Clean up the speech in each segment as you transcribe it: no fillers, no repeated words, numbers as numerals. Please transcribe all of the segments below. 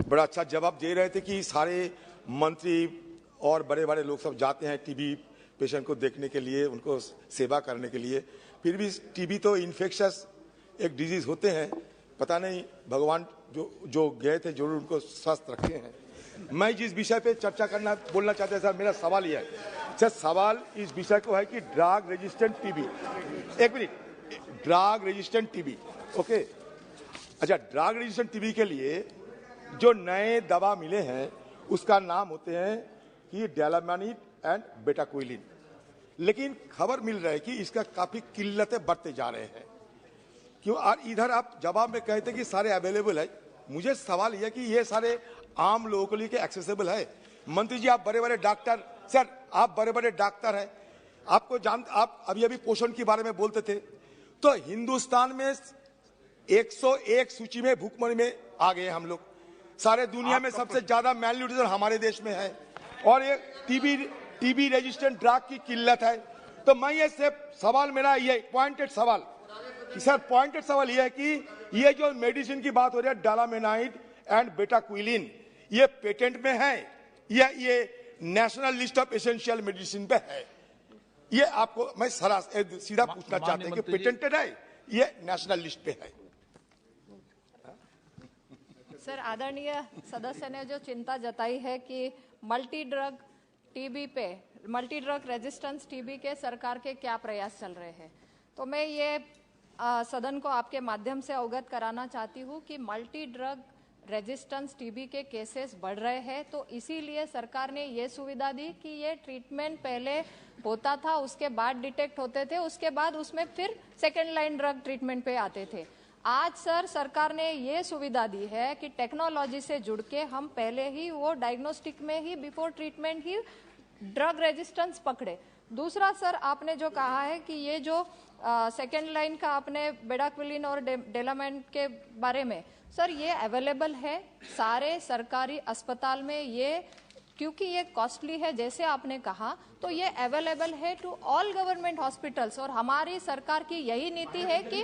बड़ा अच्छा जवाब दे रहे थे कि सारे मंत्री और बड़े बड़े लोग सब जाते हैं टीबी पेशेंट को देखने के लिए, उनको सेवा करने के लिए। फिर भी टीबी तो इन्फेक्शस एक डिजीज होते हैं, पता नहीं भगवान जो गए थे जरूर उनको स्वस्थ रखे हैं। मैं जिस विषय पे चर्चा बोलना चाहते हैं सर, मेरा सवाल यह है सर, सवाल इस विषय को है कि ड्रग रेजिस्टेंट टीबी, एक minute, drug resistant TB, okay, अच्छा, ड्रग रेजिस्टेंट टीबी के लिए जो नए दवा मिले हैं उसका नाम होते हैं कि डेलामानिड एंड बेटाक्विलिन, लेकिन खबर मिल रहा है कि इसका काफी किल्लतें बढ़ते जा रहे हैं। क्यों? और इधर आप जवाब में कहते कि सारे अवेलेबल है। मुझे सवाल यह कि ये सारे आम लोगों के लिए एक्सेसिबल है? मंत्री जी, आप बड़े बड़े डॉक्टर, सर आप बड़े बड़े डॉक्टर हैं, आप अभी पोषण के बारे में बोलते थे, तो हिंदुस्तान में 101 सूची में भूखमरी में आ गए हम लोग। सारे दुनिया में सबसे ज्यादा मेल न्यूट्रिशन हमारे देश में है, और ये टीबी रेजिस्टेंट ड्रग की किल्लत है। तो मैं ये सवाल, मेरा ये पॉइंटेड सवाल सर, पॉइंटेड सवाल ये है कि ये जो मेडिसिन की बात हो रही है डालामेनाइड एंड बेटाक्विलिन, ये पेटेंट में है या ये national list of essential medicine पे है? ये आपको मैं सीधा पूछना चाहते हैं कि पेटेंटेड है, ये नेशनल लिस्ट पे है? सर, आदरणीय सदस्य ने जो चिंता जताई है कि मल्टी ड्रग रेजिस्टेंस टीबी के सरकार के क्या प्रयास चल रहे हैं, तो मैं ये सदन को आपके माध्यम से अवगत कराना चाहती हूँ कि मल्टी ड्रग रेजिस्टेंस टीबी के केसेस बढ़ रहे हैं। तो इसीलिए सरकार ने ये सुविधा दी कि ये ट्रीटमेंट पहले होता था, उसके बाद डिटेक्ट होते थे, उसके बाद उसमें फिर सेकेंड लाइन ड्रग ट्रीटमेंट पे आते थे। आज सर सरकार ने ये सुविधा दी है कि टेक्नोलॉजी से जुड़ के हम पहले ही वो डायग्नोस्टिक में ही बिफोर ट्रीटमेंट ही ड्रग रेजिस्टेंस पकड़े। दूसरा सर, आपने जो कहा है कि ये जो सेकेंड लाइन का आपने बेटाक्विलिन और डेलामेंट के बारे में, सर ये अवेलेबल है सारे सरकारी अस्पताल में, ये क्योंकि ये कॉस्टली है जैसे आपने कहा, तो ये अवेलेबल है टू ऑल गवर्नमेंट हॉस्पिटल्स। और हमारी सरकार की यही नीति है कि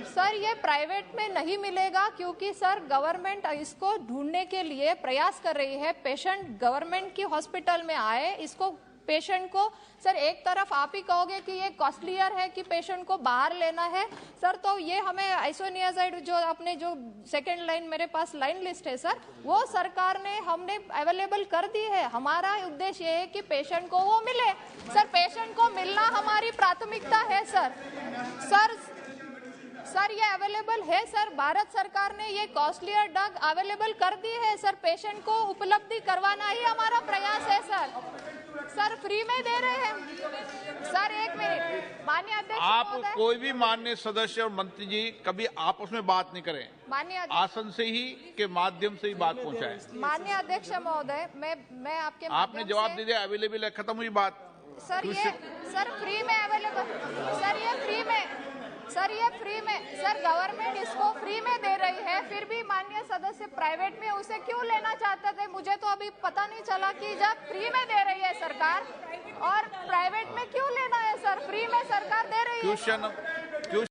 सर ये प्राइवेट में नहीं मिलेगा, क्योंकि सर गवर्नमेंट इसको ढूंढने के लिए प्रयास कर रही है। पेशेंट गवर्नमेंट की हॉस्पिटल में आए, इसको पेशेंट को, सर एक तरफ आप ही कहोगे कि ये कॉस्टलियर है कि पेशेंट को बाहर लेना है सर, तो ये हमें आइसोनियाजाइड जो अपने जो सेकेंड लाइन मेरे पास लाइन लिस्ट है सर, वो सरकार ने हमने अवेलेबल कर दी है। हमारा उद्देश्य ये है कि पेशेंट को वो मिले सर, पेशेंट को मिलना हमारी प्राथमिकता है सर ये अवेलेबल है सर। भारत सरकार ने ये कॉस्टलियर ड्रग अवेलेबल कर दी है सर, पेशेंट को उपलब्धि करवाना ही हमारा प्रयास है सर फ्री में दे रहे हैं सर। एक मिनट माननीय अध्यक्ष, आप कोई भी माननीय सदस्य और मंत्री जी कभी आपस में बात नहीं करें, माननीय आसन से ही के माध्यम से ही बात पहुंचाएं। माननीय अध्यक्ष महोदय, मैं आपके आपने जवाब दे दिया, अवेलेबल है, खत्म हुई बात सर। ये सर फ्री में अवेलेबल सर, ये फ्री में सर गवर्नमेंट इसको फ्री में दे रही है, फिर भी माननीय सदस्य प्राइवेट में उसे क्यों लेना चाहते थे? मुझे तो अभी पता नहीं चला कि जब फ्री में दे रही है सरकार और प्राइवेट में क्यों लेना है सर, फ्री में सरकार दे रही है।